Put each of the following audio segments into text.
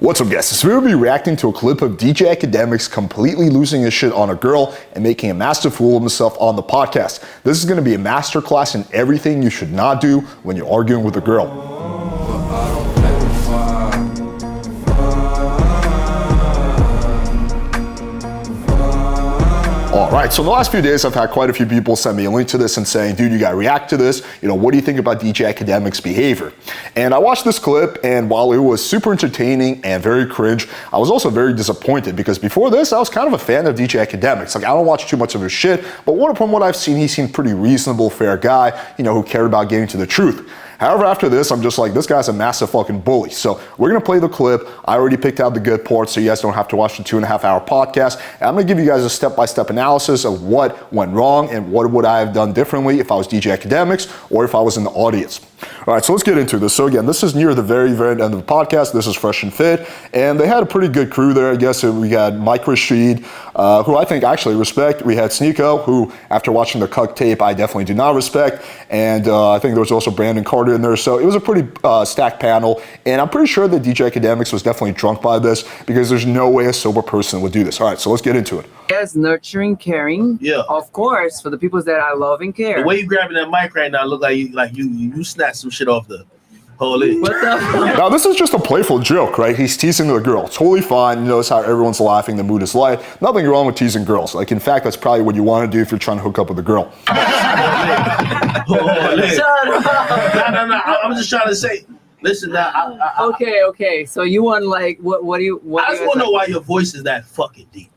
What's up, guys? So we'll be reacting to a clip of DJ Academics completely losing his shit on a girl and making a massive fool of himself on the podcast. This is going to be a masterclass in everything you should not do when you're arguing with a girl. All right, so in the last few days, I've had quite a few people send me a link to this and saying, dude, you gotta react to this. What do you think about DJ Academics' behavior? And I watched this clip, and while it was super entertaining and very cringe, I was also very disappointed because before this, I was kind of a fan of DJ Academics. Like, I don't watch too much of his shit, but from what I've seen, he seemed pretty reasonable, fair guy, who cared about getting to the truth. However, after this, I'm just like, this guy's a massive fucking bully. So we're gonna play the clip. I already picked out the good parts so you guys don't have to watch the 2.5-hour podcast. And I'm gonna give you guys a step-by-step analysis of what went wrong and what would I have done differently if I was DJ Academics or if I was in the audience. All right, so let's get into this. So again, this is near the very end of the podcast. This is Fresh and Fit, and they had a pretty good crew there, I guess. We got Mike Rashid, who I think I actually respect. We had Sneeko, who after watching the Cuck tape, I definitely do not respect. And I think there was also Brandon Carter in there. So it was a pretty stacked panel, and I'm pretty sure that DJ Academics was definitely drunk by this because there's no way a sober person would do this. All right, so let's get into it. Yes, nurturing, caring. Yeah, of course, for the people that I love and care. The way you grabbing that mic right now look like you snatched some shit off the whole lid. What the fuck? Now this is just a playful joke, right? He's teasing the girl. Totally fine. You notice how everyone's laughing. The mood is light. Nothing wrong with teasing girls. Like, in fact, that's probably what you want to do if you're trying to hook up with a girl. Shut up. No. I'm just trying to say. Listen, now. Okay. So you want what do you? I just want to know why your voice is that fucking deep.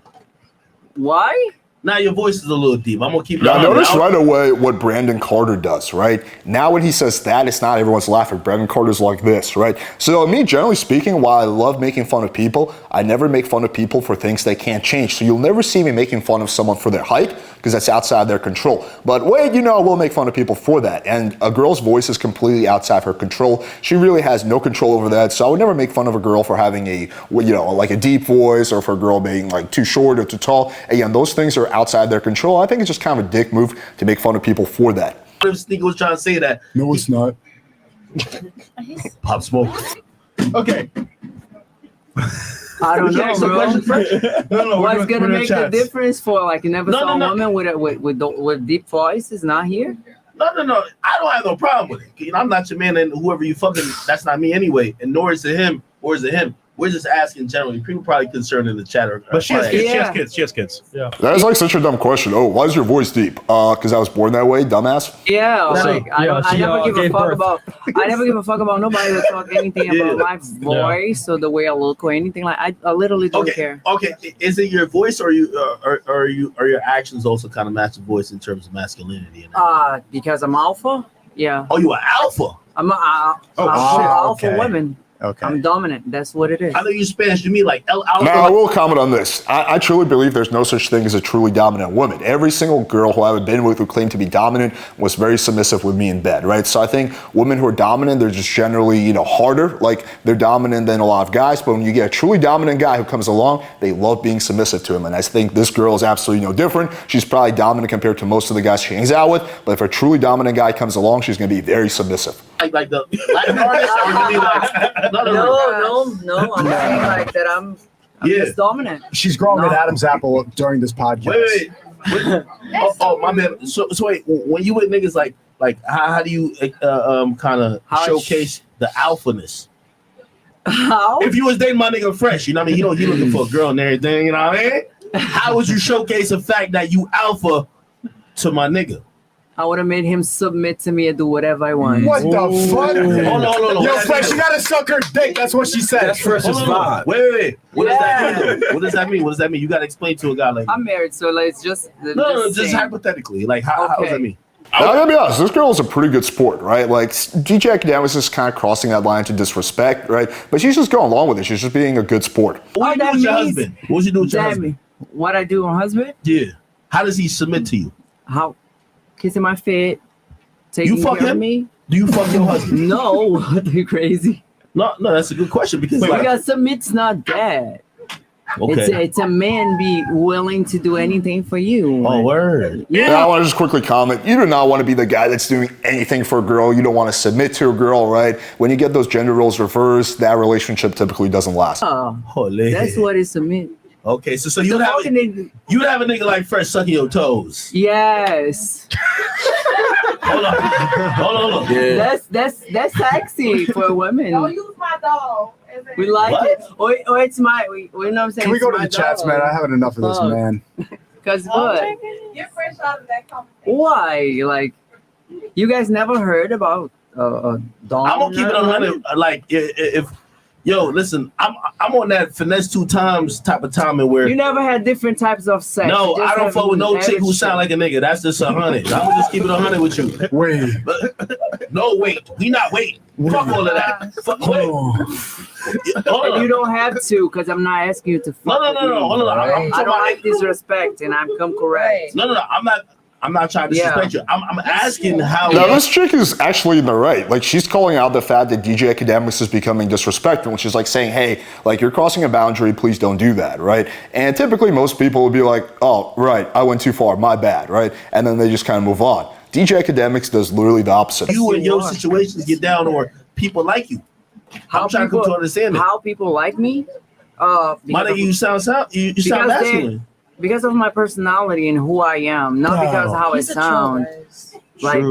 Why? Now your voice is a little deep. I'm gonna keep. Now notice right away what Brandon Carter does, right? Now when he says that, it's not everyone's laughing. Brandon Carter's like this, right? So me, generally speaking, while I love making fun of people, I never make fun of people for things they can't change. So you'll never see me making fun of someone for their height because that's outside their control. But wait, I will make fun of people for that. And a girl's voice is completely outside her control. She really has no control over that. So I would never make fun of a girl for having like a deep voice or for a girl being like too short or too tall. Again, those things are outside their control. I think it's just kind of a dick move to make fun of people for that. Sneeko was trying to say that. No, it's not. Pop Smoke. Okay. I don't know, bro. No, What's gonna make the difference for like you never saw a woman No. with deep voice is not here? No. I don't have no problem with it. I'm not your man, and whoever you fucking, that's not me anyway. And nor is it him, or is it him. We're just asking generally. People probably concerned in the chat. But she has kids. She has kids. Yeah. That is like such a dumb question. Oh, why is your voice deep? Because I was born that way, dumbass. Yeah, like I never give a fuck birth. about. I never give a fuck about nobody to talk anything about my voice or the way I look or anything like. I literally don't care. Okay, is it your voice or your actions also kind of match the voice in terms of masculinity? Because I'm alpha. Yeah. Oh, you are alpha. I'm alpha woman. Okay. I'm dominant. That's what it is. I know you Spanish to me like El Alpha. Now, I will comment on this. I truly believe there's no such thing as a truly dominant woman. Every single girl who I've been with who claimed to be dominant was very submissive with me in bed, right? So I think women who are dominant, they're just generally, harder. Like, they're dominant than a lot of guys. But when you get a truly dominant guy who comes along, they love being submissive to him. And I think this girl is absolutely no different. She's probably dominant compared to most of the guys she hangs out with. But if a truly dominant guy comes along, she's going to be very submissive. Like the Latin artist, or really like No. I'm saying like that. I'm just dominant. She's growing an Adam's apple during this podcast. Wait. Oh, my man. So wait, when you with niggas like how do you kind of showcase the alphaness? How? If you was dating my nigga Fresh, you know what I mean? He looking for a girl and everything, you know what I mean? How would you showcase the fact that you alpha to my nigga? I would have made him submit to me and do whatever I want. What the fuck? Hold on. Yo, Flex, you gotta suck her dick. That's what she said. That's versus vibe. Wait. What does that mean? Though? What does that mean? You gotta explain to a guy like I'm married, so like it's just just hypothetically. Like how does that mean? Now, I gotta be honest, this girl is a pretty good sport, right? Like, DJ Academics is kind of crossing that line to disrespect, right? But she's just going along with it. She's just being a good sport. What do you do with your husband? What would you do with your husband? What I do with my husband? Yeah. How does he submit to you? How? Kissing my feet. Taking You fuck care of him? me? Do you fuck your husband? No, are you crazy? No, that's a good question because Because submit's not bad. Okay. It's a man be willing to do anything for you. Oh, word. And I want to just quickly comment. You do not want to be the guy that's doing anything for a girl. You don't want to submit to a girl, right? When you get those gender roles reversed, that relationship typically doesn't last. Holy. That's what it's a man. Okay, so you'd have a nigga like Fresh sucking your toes. Yes. Hold on. Yeah. That's sexy for women. Don't use my dog. We like What? it. Or it's my, you know what I'm saying? Can we It's go to my the chats, dog. man? I haven't enough of this, Fuck. man. Cause what? Get Fresh out of that conversation. Why? Like, you guys never heard about dog? I'm gonna keep it on 100. Like if yo, listen, I'm on that finesse 2 times type of timing where You never had different types of sex. no, You just I don't have fuck with no chick who average sound like a nigga. That's just 100. I'm gonna just keep it 100 with you. Wait. No, wait. We not waiting. Fuck all of that. Fuck, wait. Hold And on. you don't have to, because I'm not asking you to fuck No. with me, Hold on. right? I'm I talking don't like about- disrespect, and I'm come correct. No. I'm not trying to disrespect you. I'm asking how. Now, this chick is actually in the right. Like, she's calling out the fact that DJ Academics is becoming disrespectful. She's like saying, hey, like, you're crossing a boundary. Please don't do that, right? And typically, most people would be like, oh, right, I went too far. My bad, right? And then they just kind of move on. DJ Academics does literally the opposite. you and your situations get down, or people like you. I'm trying to come to understand it. How people like me? My Because nigga, you sound you because sound they- masculine. because of my personality and who I am, not because of how I sound. Like,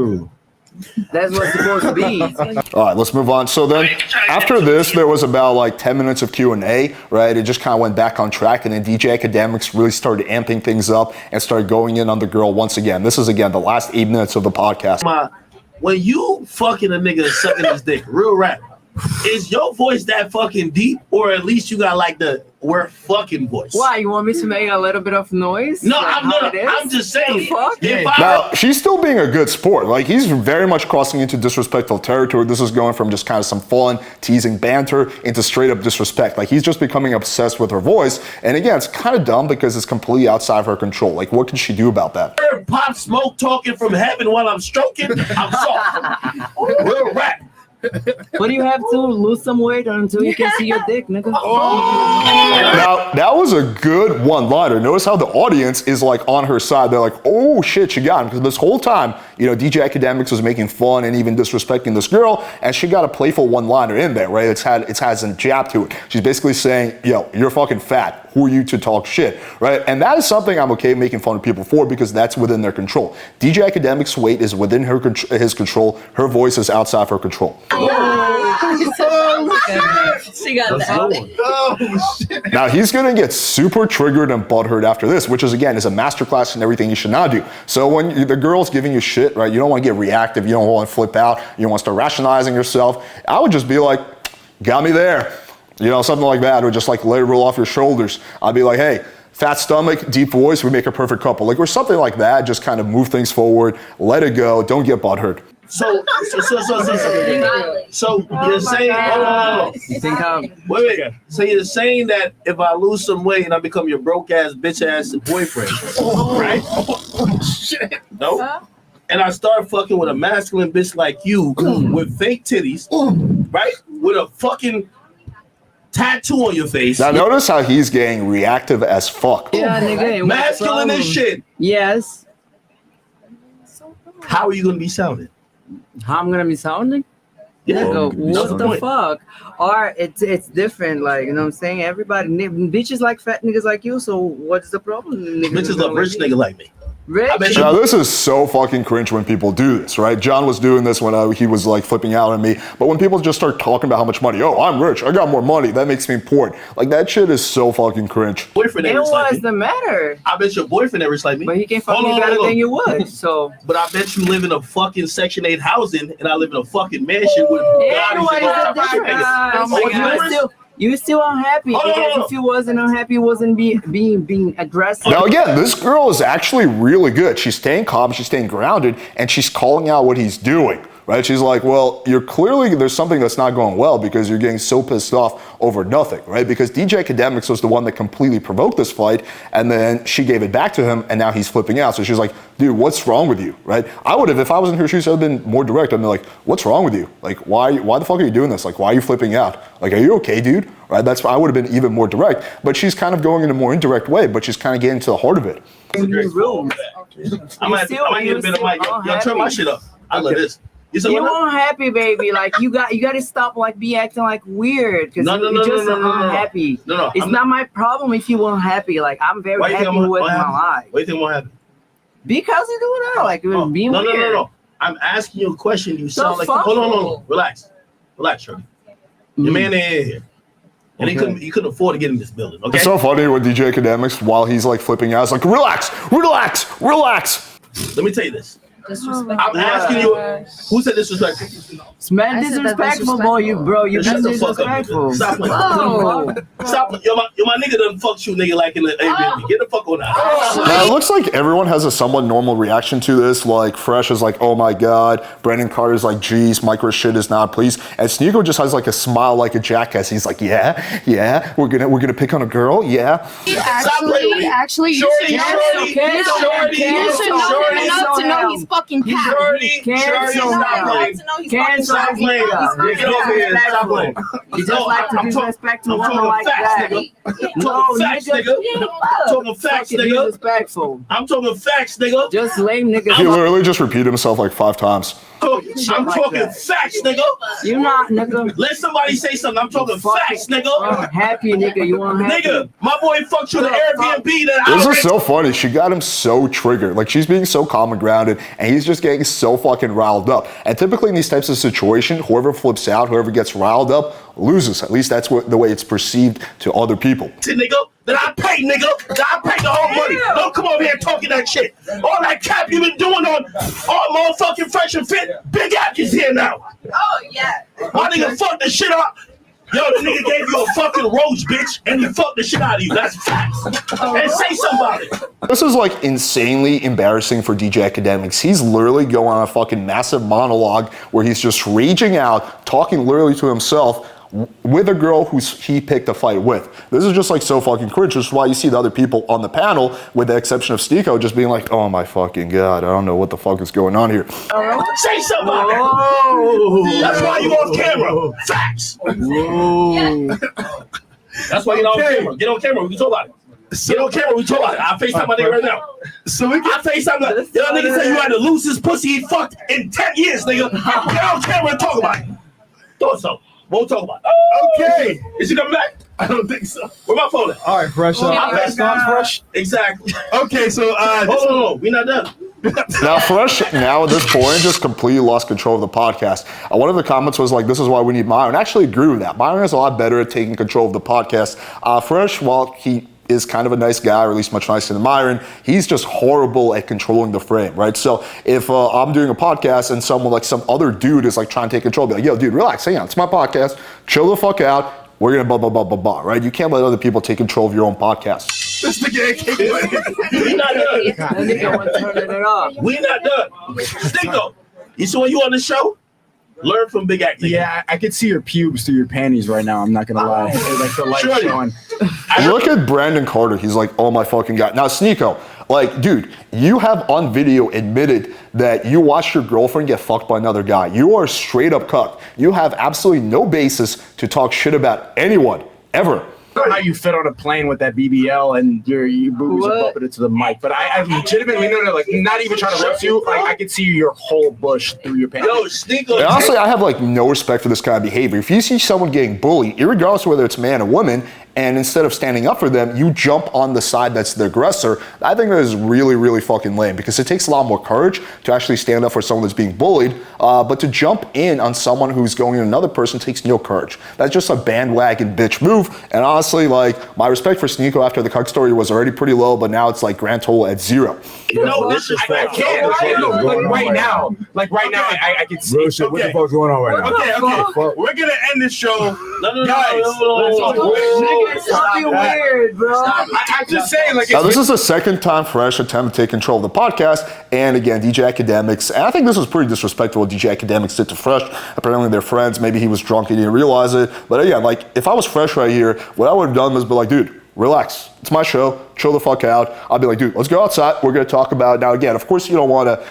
that's what's supposed to be. All right, let's move on. So then, after this, there was about like 10 minutes of Q&A, right? It just kind of went back on track, and then DJ Academics really started amping things up and started going in on the girl once again. This is, again, the last 8 minutes of the podcast. When you fucking a nigga sucking his dick, real rap, is your voice that fucking deep, or at least you got like the we're fucking voice? Why? You want me to make a little bit of noise? No, Like how it is? I'm just saying. The fuck? If I, Now, she's still being a good sport. Like, he's very much crossing into disrespectful territory. This is going from just kind of some fun, teasing banter into straight up disrespect. Like, he's just becoming obsessed with her voice. And again, it's kind of dumb because it's completely outside of her control. Like, what can she do about that? Pop Smoke talking from heaven while I'm stroking, I'm soft. Real rap. But you have to lose some weight until you can see your dick, nigga. Now, that was a good one-liner. Notice how the audience is like on her side. They're like, oh shit, she got him. Because this whole time, you know, DJ Academics was making fun and even disrespecting this girl, and she got a playful one-liner in there, right? It has a jab to it. She's basically saying, yo, you're fucking fat. Who are you to talk shit, right? And that is something I'm okay making fun of people for, because that's within their control. DJ Academics' weight is within his control. Her voice is outside of her control. She got that. Now, he's going to get super triggered and butthurt after this, which is, again, is a masterclass in everything you should not do. So when the girl's giving you shit, right, you don't want to get reactive. You don't want to flip out. You don't want to start rationalizing yourself. I would just be like, got me there. You know, something like that, or just like let it roll off your shoulders. I'd be like, hey, fat stomach, deep voice, we make a perfect couple. Like, or something like that. Just kind of move things forward. Let it go. Don't get butthurt. So you're saying, hold on. You think I'm Wait. So you're saying that if I lose some weight and I become your broke ass, bitch ass boyfriend, right? Shit. No. And I start fucking with a masculine bitch like you with fake titties, right? With a fucking tattoo on your face. Now, notice how he's getting reactive as fuck. yeah, nigga. and what's the Masculine as problem? shit. Yes. How are you gonna be sounding? How I'm gonna be sounding? Yeah. Nigga, That's what the the point. fuck? Or it's different, like, you know what I'm saying? Everybody, bitches like fat niggas like you, so what's the problem? Bitches love rich nigga like me. Rich? I bet you- Now, this is so fucking cringe when people do this, right? John was doing this when he was like flipping out on me. But when people just start talking about how much money, oh, I'm rich, I got more money, that makes me important. Like, that shit is so fucking cringe. Boyfriend ain't And rich like what's me. the matter? I bet your boyfriend ain't rich like me. But he can fuck Hold me on, better hold on. than you would, so. But I bet you live in a fucking Section 8 housing and I live in a fucking mansion with And bodies what is and the all difference? niggas. Oh my Oh, God. You still unhappy, Hold on, because hold on. if you wasn't unhappy, you wasn't being aggressive. Now, again, this girl is actually really good. She's staying calm, she's staying grounded, and she's calling out what he's doing. right? She's like, well, there's something that's not going well because you're getting so pissed off over nothing, right? Because DJ Academics was the one that completely provoked this fight, and then she gave it back to him, and now he's flipping out. So she's like, dude, what's wrong with you, right? I would have, if I was in her shoes, I would have been more direct. I'd be like, what's wrong with you? Like, why the fuck are you doing this? Like, why are you flipping out? Like, are you okay, dude? Right? I would have been even more direct, but she's kind of going in a more indirect way, but she's kind of getting to the heart of it. I'm gonna get a bit of mic. Yo, turn my shit up. I love this. You unhappy, baby. Like you got to stop like be acting like weird because you're just unhappy. No, it's not my problem if you unhappy. Like I'm very happy with my life. What do you think won't happen? Because you do that, like being weird. No. I'm asking you a question. You sound like hold on. Relax, shorty. Your man ain't here. And he couldn't afford to get in this building. Okay. It's so funny with DJ Academics while he's like flipping out. It's like, relax. Let me tell you this. I'm asking you, who said disrespectful? It's mad disrespectful, boy. You been disrespectful. Stop playing. Stop. Yo, my nigga doesn't fuck you, nigga, like in the Airbnb. Get the fuck on out. Now, it looks like everyone has a somewhat normal reaction to this. Like, Fresh is like, oh my God. Brandon Carter's like, geez, micro shit is not pleased. And Sneeko just has like a smile like a jackass. He's like, yeah, we're gonna pick on a girl, yeah. Actually, you should know him enough to know he's fucking Shorty, stop playing. Get over here, stop playing. You just like to disrespect a woman like that. No, nigga. I'm talking facts, nigga. Disrespectful. I'm talking facts, nigga. Just lame nigga. He literally just repeated himself like 5 times. I'm talking facts, nigga. You not, nigga. Let somebody say something. I'm talking facts, nigga. Happy, nigga. You want happy? Nigga, my boy fucked you the Airbnb that I This is so funny. She got him so triggered. Like, she's being so calm and grounded, and he's just getting so fucking riled up. And typically in these types of situations, whoever flips out, whoever gets riled up, loses. At least that's the way it's perceived to other people. Nigga, that I pay, nigga. That I pay the whole money. Don't come over here talking that shit. All that cap you been doing on all motherfucking Fresh and Fit. Big App is here now. Oh, yeah. My nigga fucked the shit up. Yo, the nigga gave you a fucking rose, bitch, and he fucked the shit out of you. That's facts. And say something about it. This is like insanely embarrassing for DJ Academics. He's literally going on a fucking massive monologue where he's just raging out, talking literally to himself with a girl he picked a fight with. This is just like so fucking cringe, which is why you see the other people on the panel, with the exception of Sneeko, just being like, oh my fucking God, I don't know what the fuck is going on here. Say something about it. That's why you on camera. Facts. That's why you're on camera. Get on camera, we can talk about it. Get on camera, we talk about it. I'll FaceTime my nigga right now. I'll FaceTime my nigga. Y'all nigga said you had to lose his pussy he fucked in 10 years, nigga. Get on camera and talk about it. Thought so. We'll talk about it. Okay. Is she coming back? I don't think so. Where my phone at? All right, Fresh. Fresh. Exactly. Okay, so hold on. We're not done. Now, Fresh, now at this point, just completely lost control of the podcast. One of the comments was like, this is why we need Myron. I actually agree with that. Myron is a lot better at taking control of the podcast. Fresh, while he is kind of a nice guy, or at least much nicer than Myron, he's just horrible at controlling the frame, right? So if I'm doing a podcast and some other dude is like trying to take control, I'll be like, yo, dude, relax, hang on, it's my podcast, chill the fuck out, we're gonna blah, blah, blah, blah, blah, right? You can't let other people take control of your own podcast. This nigga ain't We not done. That nigga want to turn it up. We not done. Stinko, you see when you on the show? Learn from Big Act. Yeah, I could see your pubes through your panties right now. I'm not gonna lie. Like the light showing. Look at Brandon Carter. He's like, oh my fucking God. Now, Sneeko, like, dude, you have on video admitted that you watched your girlfriend get fucked by another guy. You are straight up cucked. You have absolutely no basis to talk shit about anyone, ever. How you fit on a plane with that BBL and your boobies are bumping into the mic, but I legitimately know that, like, not even trying to roast you, like, I could see your whole bush through your pants. Yo, Sneeko. Honestly, I have like no respect for this kind of behavior. If you see someone getting bullied, regardless of whether it's man or woman, and instead of standing up for them, you jump on the side that's the aggressor, I think that is really, really fucking lame, because it takes a lot more courage to actually stand up for someone that's being bullied, but to jump in on someone who's going at another person takes no courage. That's just a bandwagon bitch move, and honestly, like, my respect for Sneeko after the cuck story was already pretty low, but now it's like grand total at 0. No, this is I can't. Right now, I can see. Real shit. What the fuck's going on right now? Okay. We're gonna end this show. No. Guys, Stop being weird, bro. I'm just saying, like, Now, this is the second time Fresh attempted to take control of the podcast, and again, DJ Academics, and I think this was pretty disrespectful what DJ Academics did to Fresh. Apparently they're friends, maybe he was drunk, he didn't realize it, but yeah, like, if I was Fresh right here, what I would have done was be like, dude, relax, it's my show, chill the fuck out. I'll be like, dude, let's go outside, we're gonna talk about it. Now again, of course you don't wanna,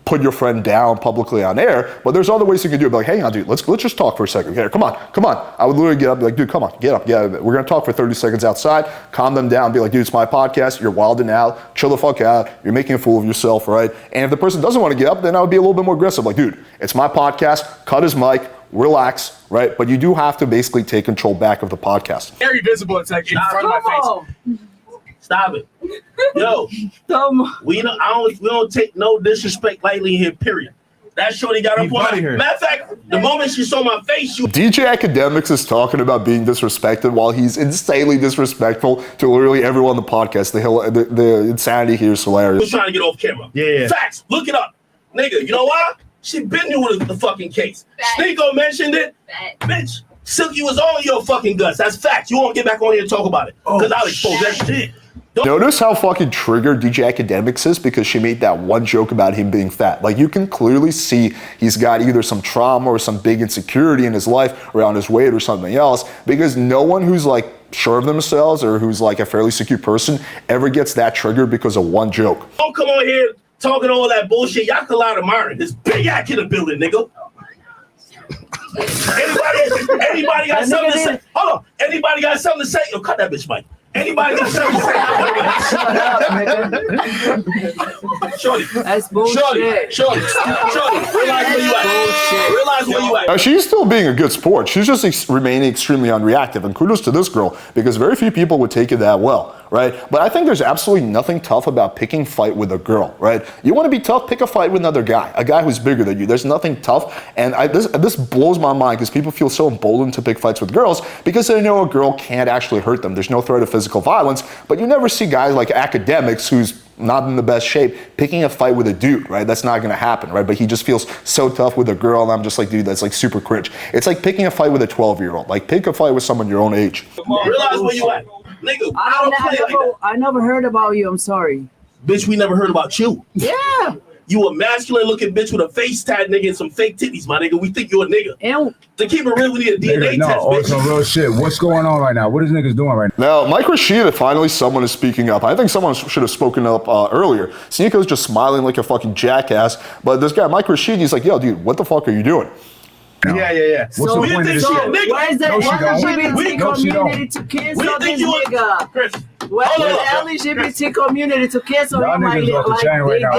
put your friend down publicly on air, but there's other ways you can do it. Be like, hang on, dude, let's just talk for a second. Okay, come on. I would literally get up and be like, dude, come on, get up. We're gonna talk for 30 seconds outside, calm them down, be like, dude, it's my podcast, you're wilding out, chill the fuck out, you're making a fool of yourself, right? And if the person doesn't want to get up, then I would be a little bit more aggressive. Like, dude, it's my podcast, cut his mic, relax, right? But you do have to basically take control back of the podcast. very visible. It's like in front of my face. Stop it. Yo, we don't take no disrespect lightly here, period. That shorty got up on her. Matter of fact, the moment she saw my face, DJ Academics is talking about being disrespected while he's insanely disrespectful to literally everyone on the podcast. The insanity here is hilarious. was trying to get off camera. Yeah. Facts. Look it up. Nigga, you know why? She been new with the fucking case. Sneeko mentioned it. Bitch, Silky was on your fucking guts. That's facts. You won't get back on here and talk about it. Because I'll expose that shit. Notice how fucking triggered DJ Academics is because she made that one joke about him being fat. Like, you can clearly see he's got either some trauma or some big insecurity in his life around his weight or something else, because no one who's like sure of themselves or who's like a fairly secure person ever gets that triggered because of one joke. Don't come on here talking all that bullshit. Y'all can lie to Myron. There's big act in the building, nigga. Anybody got something to say? Hold on. Anybody got something to say? Yo, cut that bitch, Mike. Anybody got something to say? Shorty. That's bullshit. Shorty. Realize where you at. Realize where you at. She's still being a good sport. She's just remaining extremely unreactive. And kudos to this girl, because very few people would take it that well, right? But I think there's absolutely nothing tough about picking fight with a girl, right? You want to be tough, pick a fight with another guy, a guy who's bigger than you. There's nothing tough. And this blows my mind because people feel so emboldened to pick fights with girls because they know a girl can't actually hurt them. There's no threat of physical violence, but you never see guys like Academics who's not in the best shape picking a fight with a dude, right? That's not gonna happen, right? But he just feels so tough with a girl, and I'm just like, dude, that's like super cringe. It's like picking a fight with a 12-year-old. Like, pick a fight with someone your own age. Realize where you at. Nigga, I don't play like that. I never heard about you, I'm sorry. Bitch, we never heard about you. Yeah. You a masculine looking bitch with a face tat nigga and some fake titties, my nigga. We think you a nigga. And to keep it real, we need a DNA test, bitch. Some real shit. What's going on right now? What is niggas doing right now? Mike Rashid, finally someone is speaking up. I think someone should have spoken up earlier. Sneeko's just smiling like a fucking jackass. But this guy, Mike Rashid, he's like, yo, dude, what the fuck are you doing? now? Yeah. What's the point of this shit? why is the LGBT community to cancel this nigga? Chris, Why is the LGBT community to cancel Y'all him like niggas off the chain right now.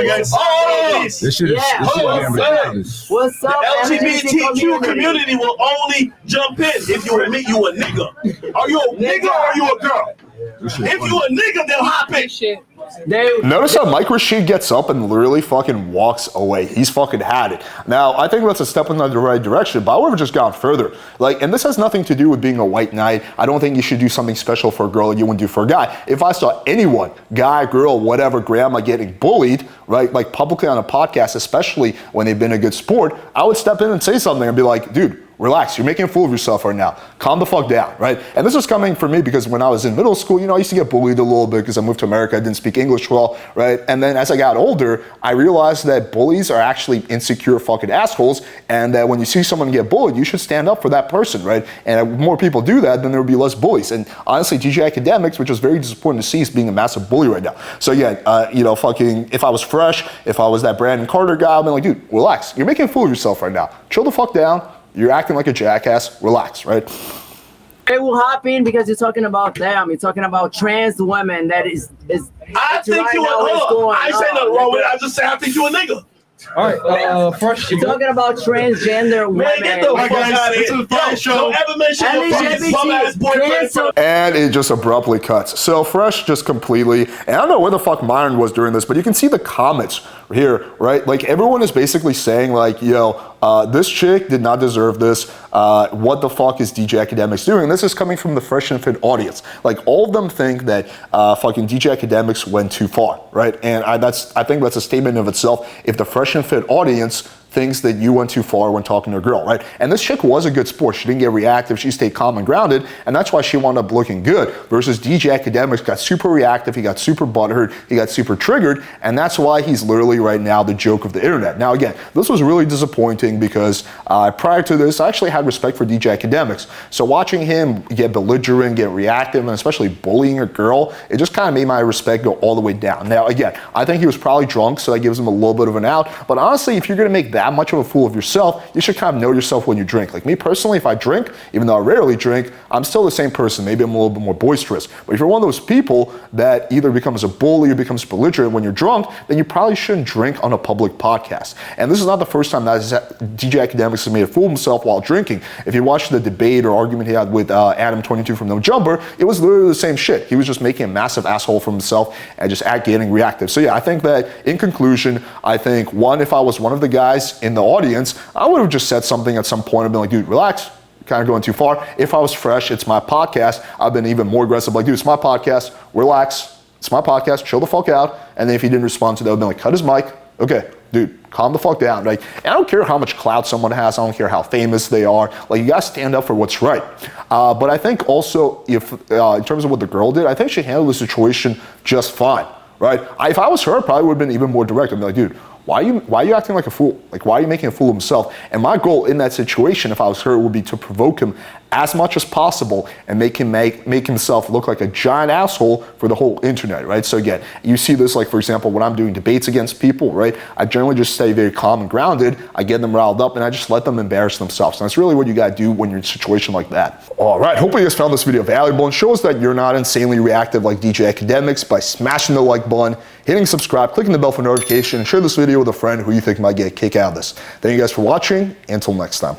this This shit is getting ridiculous. What's up, LGBTQ community will only jump in if you admit you a nigga. Are you a nigga or are you a girl? If you a nigga, they'll hop in. Notice how Mike Rashid gets up and literally fucking walks away. He's fucking had it. Now, I think that's a step in the right direction, but I would have just gone further. Like, and this has nothing to do with being a white knight. I don't think you should do something special for a girl that you wouldn't do for a guy. If I saw anyone, guy, girl, whatever, grandma, getting bullied, right, like publicly on a podcast, especially when they've been a good sport, I would step in and say something and be like, dude, relax, you're making a fool of yourself right now. Calm the fuck down, right? And this was coming from me because when I was in middle school, I used to get bullied a little bit because I moved to America, I didn't speak English well, right? And then as I got older, I realized that bullies are actually insecure fucking assholes, and that when you see someone get bullied, you should stand up for that person, right? And if more people do that, then there would be less bullies. And honestly, DJ Academics, which was very disappointing to see, is being a massive bully right now. So yeah, fucking, if I was Fresh, if I was that Brandon Carter guy, I'd be like, dude, relax. You're making a fool of yourself right now. Chill the fuck down. You're acting like a jackass. Relax, right? They will hop in because you're talking about them. You're talking about trans women. I think you a nigga. I ain't saying nothing wrong with it. I just say I think you a nigga. All right, Fresh. You're talking about transgender women. Man, get the fuck out of here. Don't ever mention your fucking bum-ass boyfriend. And it just abruptly cuts. So Fresh just completely, and I don't know where the fuck Myron was during this, but you can see the comments here, right? Like, everyone is basically saying like, yo, this chick did not deserve this. What the fuck is DJ Academics doing? And this is coming from the Fresh and Fit audience. Like, all of them think that fucking DJ Academics went too far, right? And I think that's a statement of itself. If the Fresh and Fit audience thinks that you went too far when talking to a girl, right? And this chick was a good sport. She didn't get reactive. She stayed calm and grounded, and that's why she wound up looking good. Versus DJ Academics got super reactive. He got super butthurt. He got super triggered, and that's why he's literally right now the joke of the internet. Now, again, this was really disappointing because prior to this, I actually had respect for DJ Academics. So watching him get belligerent, get reactive, and especially bullying a girl, it just kind of made my respect go all the way down. Now, again, I think he was probably drunk, so that gives him a little bit of an out. But honestly, if you're going to make that much of a fool of yourself, you should kind of know yourself when you drink. Like me personally, if I drink, even though I rarely drink, I'm still the same person. Maybe I'm a little bit more boisterous. But if you're one of those people that either becomes a bully or becomes belligerent when you're drunk, then you probably shouldn't drink on a public podcast. And this is not the first time that DJ Academics has made a fool of himself while drinking. If you watch the debate or argument he had with Adam22 from No Jumper, it was literally the same shit. He was just making a massive asshole for himself and just getting reactive. So yeah, I think that in conclusion, I think one, if I was one of the guys in the audience, I would have just said something at some point and been like, dude, relax. Kind of going too far. If I was fresh, it's my podcast, I've been even more aggressive. Like, dude, it's my podcast, relax. It's my podcast, chill the fuck out. And then if he didn't respond to that, I'd be like, cut his mic. Okay, dude, calm the fuck down. Like, and I don't care how much clout someone has. I don't care how famous they are. Like, you gotta stand up for what's right. But I think also, if in terms of what the girl did, I think she handled the situation just fine, right? If I was her, I probably would have been even more direct. I'd be like, dude, why are you acting like a fool? Like, why are you making a fool of himself? And my goal in that situation, if I was her, would be to provoke him as much as possible and make himself look like a giant asshole for the whole internet, right? So again, you see this, like, for example, when I'm doing debates against people, right? I generally just stay very calm and grounded. I get them riled up and I just let them embarrass themselves. And that's really what you gotta do when you're in a situation like that. All right, hopefully you guys found this video valuable and shows that you're not insanely reactive like DJ Academics by smashing the like button, hitting subscribe, clicking the bell for notification, and share this video with a friend who you think might get a kick out of this. Thank you guys for watching. Until next time.